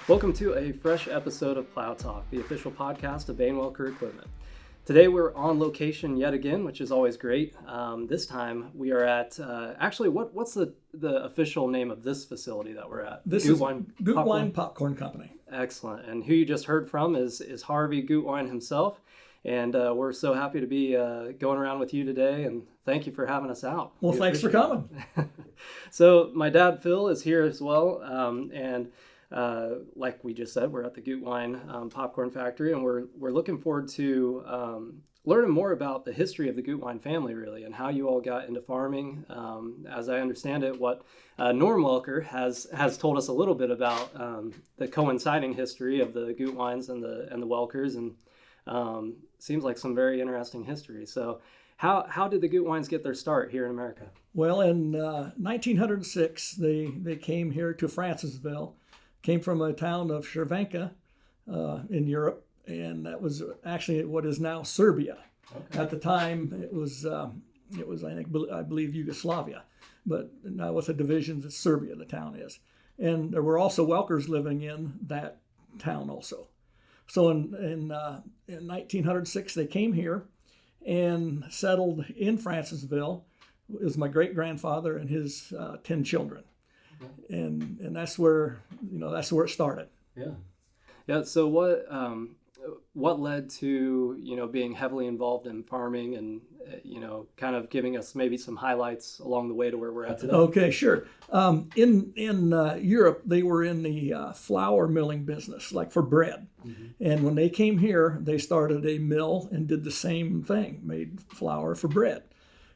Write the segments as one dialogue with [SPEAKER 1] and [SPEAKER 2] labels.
[SPEAKER 1] Welcome to a fresh episode of Plow Talk, the official podcast of Bain-Welker Equipment. Today we're on location yet again, which is always great. This time we are at, what's the official name of this facility that we're at?
[SPEAKER 2] This
[SPEAKER 1] Gutwein
[SPEAKER 2] is Gutwein Popcorn Company.
[SPEAKER 1] Excellent. And who you just heard from is Harvey Gutwein himself. And we're so happy to be going around with you today, and thank you for having us out.
[SPEAKER 2] Well, thanks for coming.
[SPEAKER 1] So my dad, Phil, is here as well, like we just said, we're at the Gutwein Popcorn Factory, and we're looking forward to learning more about the history of the Gutwein family, really, and how you all got into farming. As I understand it, what Norm Welker has told us a little bit about the coinciding history of the Gutweins and the Welkers, and seems like some very interesting history. So how did the Gutweins get their start here in America?
[SPEAKER 2] Well, in 1906, they came here to Francisville, came from a town of Cervenka in Europe, and that was actually what is now Serbia. Okay. At the time, it was I believe Yugoslavia, but now with the divisions, it's Serbia, the town is. And there were also Welkers living in that town also. So in 1906, they came here and settled in Francisville. It was my great-grandfather and his 10 children. Okay. And that's where it started.
[SPEAKER 1] Yeah. So what led to being heavily involved in farming and kind of giving us maybe some highlights along the way to where we're at today?
[SPEAKER 2] Okay, sure. In Europe, they were in the flour milling business, like for bread. Mm-hmm. And when they came here, they started a mill and did the same thing, made flour for bread.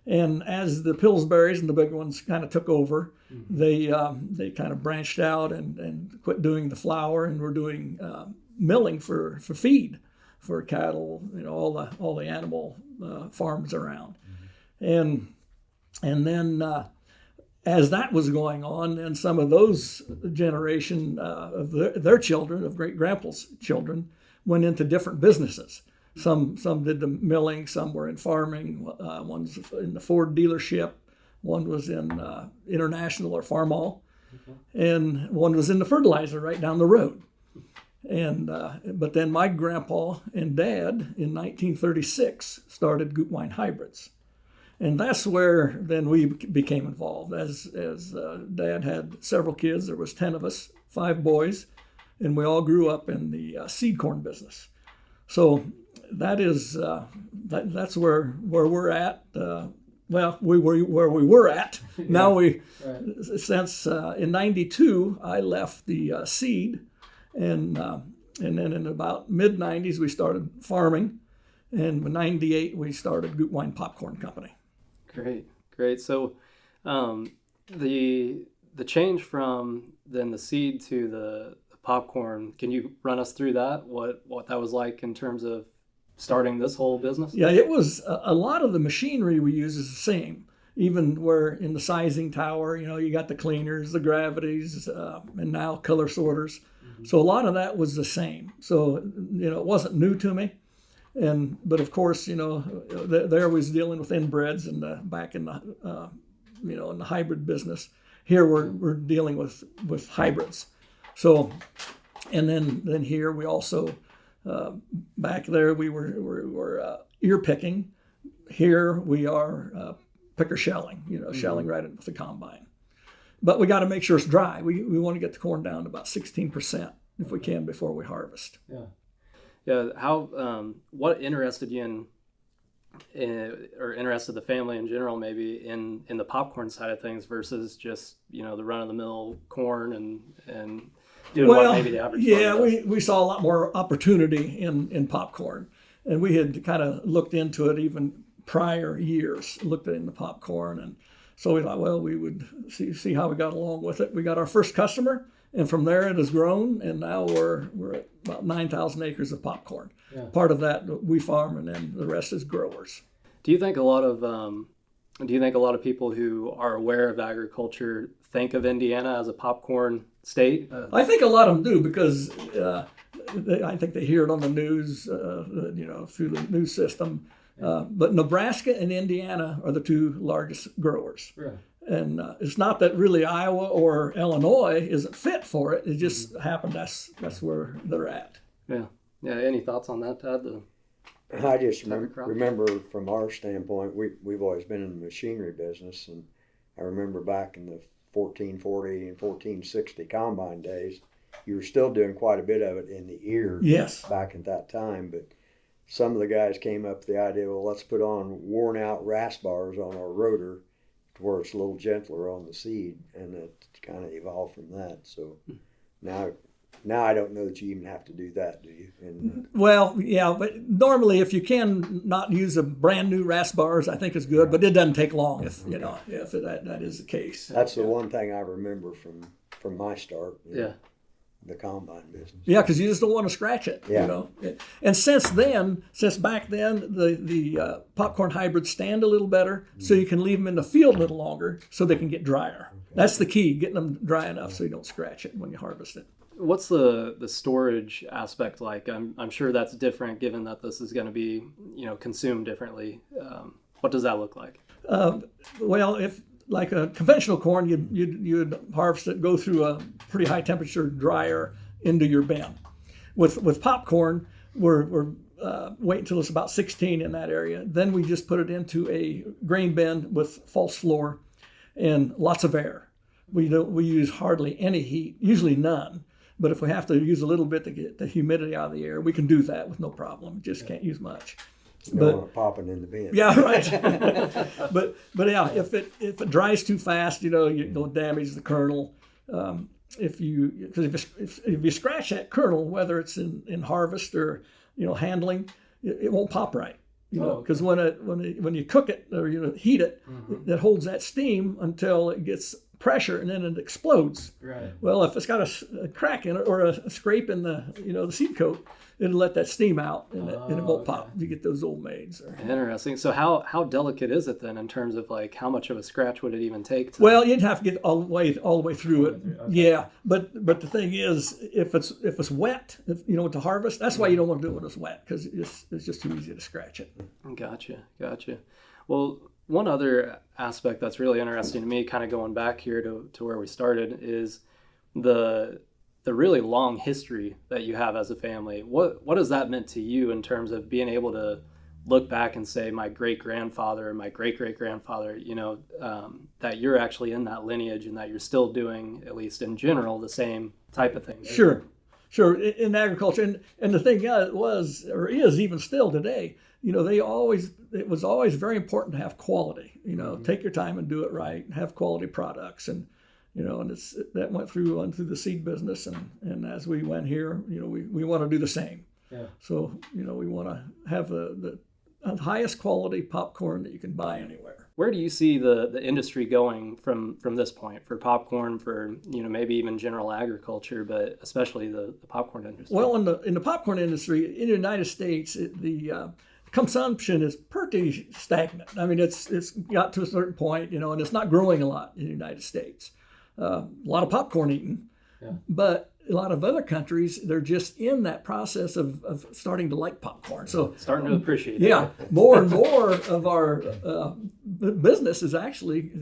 [SPEAKER 2] And as the Pillsburys and the big ones kind of took over, mm-hmm. they kind of branched out and quit doing the flour and were doing milling for feed for cattle, all the animal farms around. Mm-hmm. And then as that was going on, and some of those generation of their children, of great-grandpa's children, went into different businesses. Some did the milling, some were in farming, one's in the Ford dealership, one was in International or Farmall, okay. And one was in the fertilizer right down the road. And but then my grandpa and dad in 1936 started Gutwein Hybrids. And that's where then we became involved. As Dad had several kids, there was 10 of us, 5 boys, and we all grew up in the seed corn business. So that is that's where we're at. Where we were at. Yeah. Now we, right. Since in '92 I left the seed, and then in about mid '90s we started farming, and in '98 we started Gutwein Popcorn Company.
[SPEAKER 1] Great. So the change from then the seed to the popcorn, can you run us through that? What that was like in terms of starting this whole business? Yeah,
[SPEAKER 2] it was a lot of the machinery we use is the same. Even where in the sizing tower, you got the cleaners, the gravities, and now color sorters. Mm-hmm. So a lot of that was the same. So it wasn't new to me. But of course, there was dealing with inbreds and back in the in the hybrid business. Here we're dealing with hybrids. So, and then here we also back there we were ear picking. Here we are picker shelling. Shelling right with the combine. But we got to make sure it's dry. We want to get the corn down to about 16% if we can before we harvest.
[SPEAKER 1] Yeah. How what interested you or interested the family in general maybe in the popcorn side of things versus just the run of the mill corn and doing what maybe the average
[SPEAKER 2] farmer does? we saw a lot more opportunity in popcorn, and we had kind of looked into it even prior years, looked into popcorn, and so we thought, well, we would see how we got along with it. We got our first customer. And from there it has grown, and now we're at about 9,000 acres of popcorn. Yeah. Part of that we farm, and then the rest is growers.
[SPEAKER 1] Do you think a lot of people who are aware of agriculture think of Indiana as a popcorn state?
[SPEAKER 2] I think a lot of them do because I think they hear it on the news, through the news system. But Nebraska and Indiana are the 2 largest growers. Yeah. And it's not that really Iowa or Illinois isn't fit for it. It just happened that's where they're at.
[SPEAKER 1] Yeah. Any thoughts on that, Todd?
[SPEAKER 3] I just remember from our standpoint, we've always been in the machinery business, and I remember back in the 1440 and 1460 combine days, you were still doing quite a bit of it in the ear.
[SPEAKER 2] Yes.
[SPEAKER 3] Back at that time, but some of the guys came up with the idea, well, let's put on worn out rasp bars on our rotor to where it's a little gentler on the seed, and it kind of evolved from that. So now I don't know that you even have to do that, do you? And,
[SPEAKER 2] well, yeah, but normally if you can not use a brand new rasp bars, I think it's good, but it doesn't take long if that is the case.
[SPEAKER 3] That's the one thing I remember from my start.
[SPEAKER 1] Yeah.
[SPEAKER 3] The combine business.
[SPEAKER 2] Yeah, because you just don't want to scratch it.
[SPEAKER 3] Yeah.
[SPEAKER 2] You know. And since back then, the popcorn hybrids stand a little better, so you can leave them in the field a little longer, so they can get drier. Okay. That's the key: getting them dry enough so you don't scratch it when you harvest it.
[SPEAKER 1] What's the storage aspect like? I'm sure that's different, given that this is going to be consumed differently. What does that look like?
[SPEAKER 2] Well, if like a conventional corn, you'd harvest it, go through a pretty high temperature dryer into your bin. With popcorn, we're wait until it's about 16 in that area. Then we just put it into a grain bin with false floor and lots of air. We use hardly any heat, usually none. But if we have to use a little bit to get the humidity out of the air, we can do that with no problem. Just can't use much.
[SPEAKER 3] Don't want it popping in the bin.
[SPEAKER 2] Yeah, right. but yeah, if it dries too fast, you'll damage the kernel. If you scratch that kernel, whether it's in harvest or handling, it won't pop right. Because when you cook it or heat it, it holds that steam until it gets pressure and then it explodes.
[SPEAKER 1] Right.
[SPEAKER 2] Well, if it's got a crack in it or a scrape in the seed coat, it'll let that steam out and it won't pop. You get those old maids.
[SPEAKER 1] Interesting. So how delicate is it then in terms of like how much of a scratch would it even take?
[SPEAKER 2] Well, you'd have to get all the way through it. Okay. Yeah, but the thing is, if it's wet, to harvest, that's why you don't want to do it when it's wet, because it's just too easy to scratch it.
[SPEAKER 1] Gotcha. Well, one other aspect that's really interesting to me, kind of going back here to where we started, is the really long history that you have as a family. What has that meant to you in terms of being able to look back and say, my great-grandfather or my great-great-grandfather, that you're actually in that lineage and that you're still doing, at least in general, the same type of thing?
[SPEAKER 2] Sure. In agriculture. And the thing was, or is even still today, it was always very important to have quality. Take your time and do it right, and have quality products. And and that went through the seed business, and as we went here, we want to do the same. Yeah. So we want to have the highest quality popcorn that you can buy anywhere.
[SPEAKER 1] Where do you see the industry going from this point for popcorn, for maybe even general agriculture, but especially the popcorn industry?
[SPEAKER 2] Well, in the popcorn industry in the United States, the consumption is pretty stagnant. I mean, it's got to a certain point, and it's not growing a lot in the United States. A lot of popcorn eaten, but a lot of other countries, they're just in that process of starting to like popcorn. So
[SPEAKER 1] starting to appreciate it.
[SPEAKER 2] Yeah, more and more of our business is actually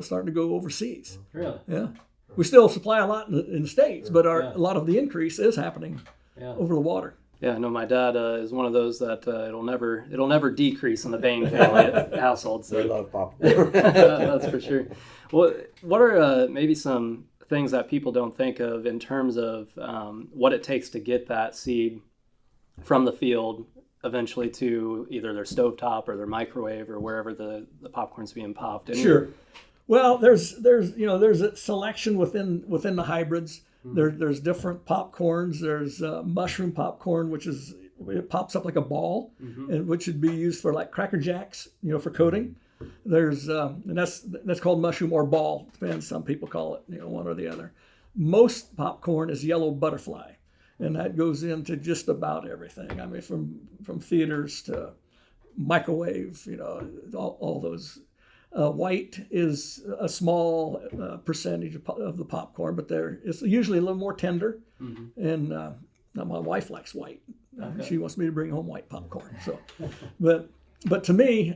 [SPEAKER 2] starting to go overseas.
[SPEAKER 1] Really?
[SPEAKER 2] Yeah. We still supply a lot in the States, but a lot of the increase is happening over the water.
[SPEAKER 1] Yeah, I know my dad is one of those that it'll never decrease in the Bain family household. So.
[SPEAKER 3] They love popcorn.
[SPEAKER 1] That's for sure. Well, what are maybe some things that people don't think of in terms of what it takes to get that seed from the field eventually to either their stovetop or their microwave or wherever the popcorn's being popped?
[SPEAKER 2] Sure. Well, there's a selection within the hybrids. There's different popcorns. There's mushroom popcorn, which it pops up like a ball, and which would be used for like Cracker Jacks, for coating. There's and that's called mushroom or ball. Depends. Some people call it one or the other. Most popcorn is yellow butterfly, and that goes into just about everything. I mean, from theaters to microwave, all those. White is a small percentage of the popcorn, but it's usually a little more tender. And now my wife likes white. Okay. She wants me to bring home white popcorn. So, but to me,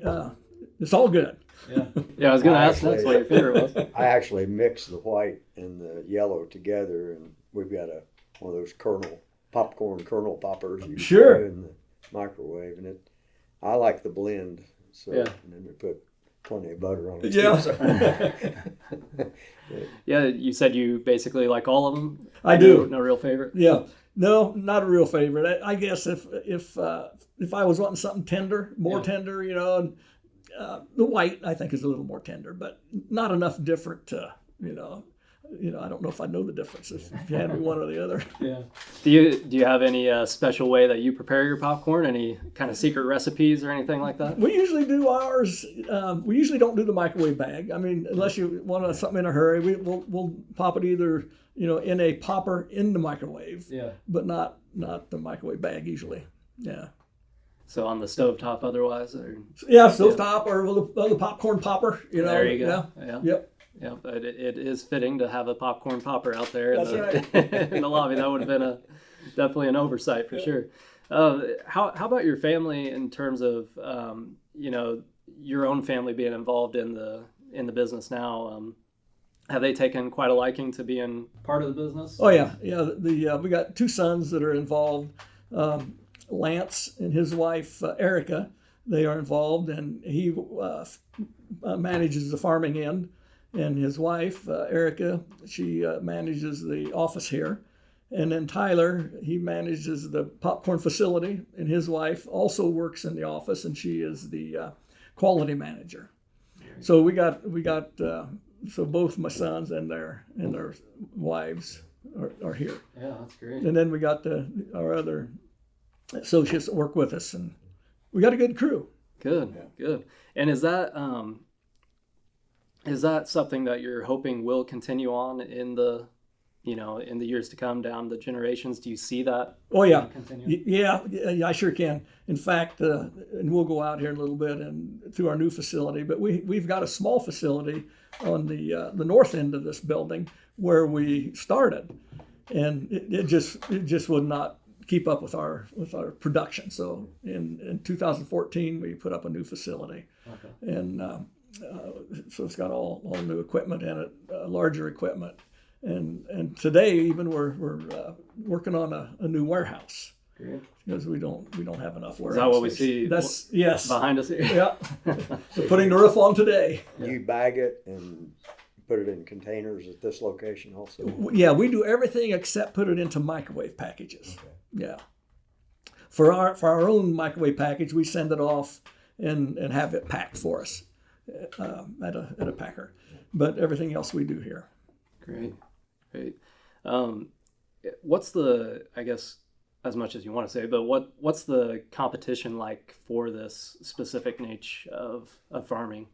[SPEAKER 2] It's all good.
[SPEAKER 1] Yeah, yeah. I was going to ask next what your favorite was.
[SPEAKER 3] I actually mix the white and the yellow together, and we've got one of those popcorn kernel poppers you
[SPEAKER 2] Sure.
[SPEAKER 3] put in the microwave, and I like the blend. So
[SPEAKER 1] Yeah.
[SPEAKER 3] and then we put plenty of butter on it.
[SPEAKER 2] Yeah.
[SPEAKER 3] too,
[SPEAKER 1] Yeah, you said you basically like all of them.
[SPEAKER 2] I do.
[SPEAKER 1] No real favorite.
[SPEAKER 2] Yeah. No, not a real favorite. I guess if I was wanting something tender, more tender, and, the white I think is a little more tender, but not enough different to, I don't know if I know the difference if you had me one or the other.
[SPEAKER 1] Yeah. Do you have any special way that you prepare your popcorn? Any kind of secret recipes or anything like that?
[SPEAKER 2] We usually do ours. We usually don't do the microwave bag. I mean, unless you want something in a hurry, we'll pop it either in a popper in the microwave.
[SPEAKER 1] Yeah.
[SPEAKER 2] But not the microwave bag usually. Yeah.
[SPEAKER 1] So on the stovetop, otherwise, or
[SPEAKER 2] Yeah, stovetop or the popcorn popper.
[SPEAKER 1] there you go.
[SPEAKER 2] Yeah.
[SPEAKER 1] Yeah.
[SPEAKER 2] Yep.
[SPEAKER 1] Yeah, but it is fitting to have a popcorn popper out there
[SPEAKER 2] That's
[SPEAKER 1] in the lobby. That would have been definitely an oversight for sure. How about your family in terms of your own family being involved in the business now? Have they taken quite a liking to being part of the business?
[SPEAKER 2] Oh yeah. We got two sons that are involved. Lance and his wife Erica, they are involved, and he manages the farming end. And his wife, Erica, she manages the office here. And then Tyler, he manages the popcorn facility, and his wife also works in the office, and she is the quality manager. So we got so both my sons and their wives are here.
[SPEAKER 1] Yeah, that's great.
[SPEAKER 2] And then we got our other associates that work with us, and we got a good crew.
[SPEAKER 1] Good. And is that something that you're hoping will continue on in the years to come, down the generations? Do you see that?
[SPEAKER 2] Oh yeah,
[SPEAKER 1] continue?
[SPEAKER 2] Yeah, I sure can. In fact, and we'll go out here in a little bit and through our new facility. But we've got a small facility on the north end of this building where we started, and it just would not keep up with our production. So in 2014 we put up a new facility, and so it's got all new equipment in it, larger equipment, and today even we're working on a new warehouse.
[SPEAKER 1] Great.
[SPEAKER 2] Because we don't have enough warehouse.
[SPEAKER 1] Is that what we
[SPEAKER 2] space.
[SPEAKER 1] see?
[SPEAKER 2] That's yes
[SPEAKER 1] Behind us here.
[SPEAKER 2] Yeah. So putting the roof on today.
[SPEAKER 3] You bag it and put it in containers at this location also?
[SPEAKER 2] Yeah, we do everything except put it into microwave packages.
[SPEAKER 3] Okay.
[SPEAKER 2] Yeah. For our own microwave package, we send it off and have it packed for us at a packer. But everything else we do here.
[SPEAKER 1] Great. What's the, I guess, as much as you want to say, but what's the competition like for this specific niche of farming?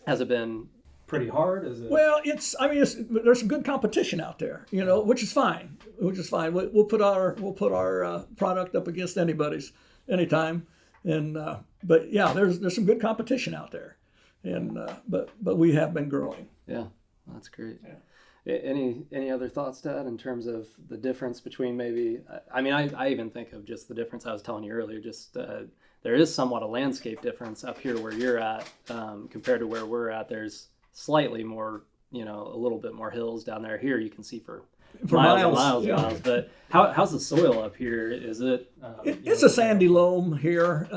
[SPEAKER 1] Has it been pretty hard? Is it?
[SPEAKER 2] Well, there's some good competition out there, which is fine. We'll put our product up against anybody's anytime, and but yeah, there's some good competition out there, and but we have been growing.
[SPEAKER 1] Yeah, that's great.
[SPEAKER 2] Yeah.
[SPEAKER 1] Any other thoughts, Dad, in terms of the difference between maybe? I mean, I even think of just the difference I was telling you earlier. Just there is somewhat a landscape difference up here where you're at compared to where we're at. There's slightly more, a little bit more hills down there. Here you can see for miles. But how's the soil up here? Is it?
[SPEAKER 2] It's a sandy loam here,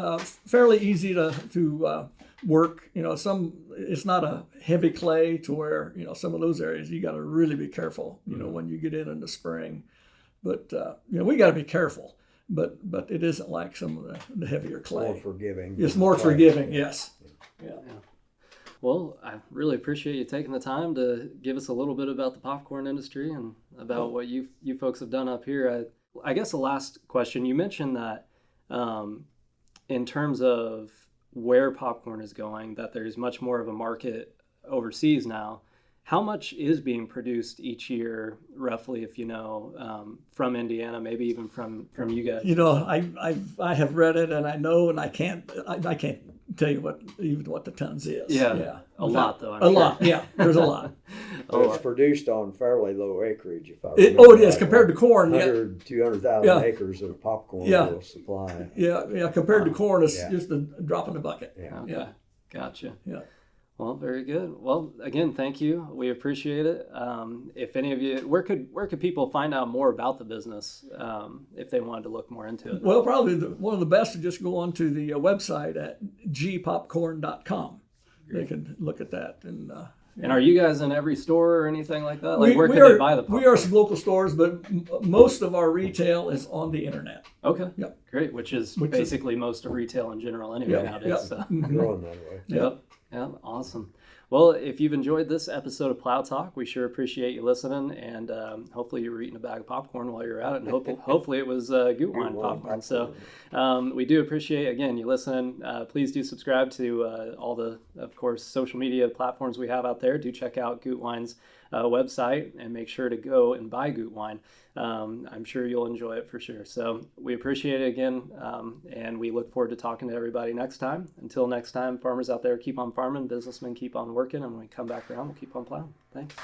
[SPEAKER 2] fairly easy to work. It's not a heavy clay to where some of those areas you got to really be careful. When you get in the spring, but we got to be careful. But it isn't like some of the heavier clay.
[SPEAKER 3] More forgiving.
[SPEAKER 2] It's more forgiving. Yes. Yeah.
[SPEAKER 1] Well, I really appreciate you taking the time to give us a little bit about the popcorn industry and about what you folks have done up here. I guess the last question, you mentioned that in terms of where popcorn is going, that there's much more of a market overseas now. How much is being produced each year, roughly, if you know, from Indiana, maybe even from you guys?
[SPEAKER 2] I have read it, and I know, and I can't tell you what the tons is.
[SPEAKER 1] Yeah. A lot, though.
[SPEAKER 2] A lot. Yeah, there's a lot.
[SPEAKER 3] It's produced on fairly low acreage, if I remember.
[SPEAKER 2] It is compared to corn.
[SPEAKER 3] 200,000 acres of popcorn will supply.
[SPEAKER 2] Yeah. Compared to corn, it's just a drop in the bucket.
[SPEAKER 3] Yeah.
[SPEAKER 1] Okay. Gotcha.
[SPEAKER 2] Yeah.
[SPEAKER 1] Well, very good. Well, again, thank you. We appreciate it. If any of you, where could people find out more about the business if they wanted to look more into it?
[SPEAKER 2] Well, probably one of the best is just go onto the website at gpopcorn.com. They can look at that. And
[SPEAKER 1] are you guys in every store or anything like that? Like, where can they buy the popcorn?
[SPEAKER 2] We are some local stores, but most of our retail is on the internet.
[SPEAKER 1] Okay.
[SPEAKER 2] Yep.
[SPEAKER 1] Great. Which is basically most of retail in general anyway nowadays.
[SPEAKER 2] Yep.
[SPEAKER 1] So.
[SPEAKER 3] Growing that way.
[SPEAKER 1] Yep. Yeah, awesome. Well, if you've enjoyed this episode of Plow Talk, we sure appreciate you listening, and hopefully you were eating a bag of popcorn while you were at it, and hopefully it was Gutwein popcorn. So we do appreciate, again, you listening. Please do subscribe to all the, of course, social media platforms we have out there. Do check out Gutwein's website, and make sure to go and buy Gutwein. I'm sure you'll enjoy it for sure. So we appreciate it again, and we look forward to talking to everybody next time. Until next time, farmers out there, keep on farming, businessmen keep on working, and when we come back around, we'll keep on plowing. Thanks.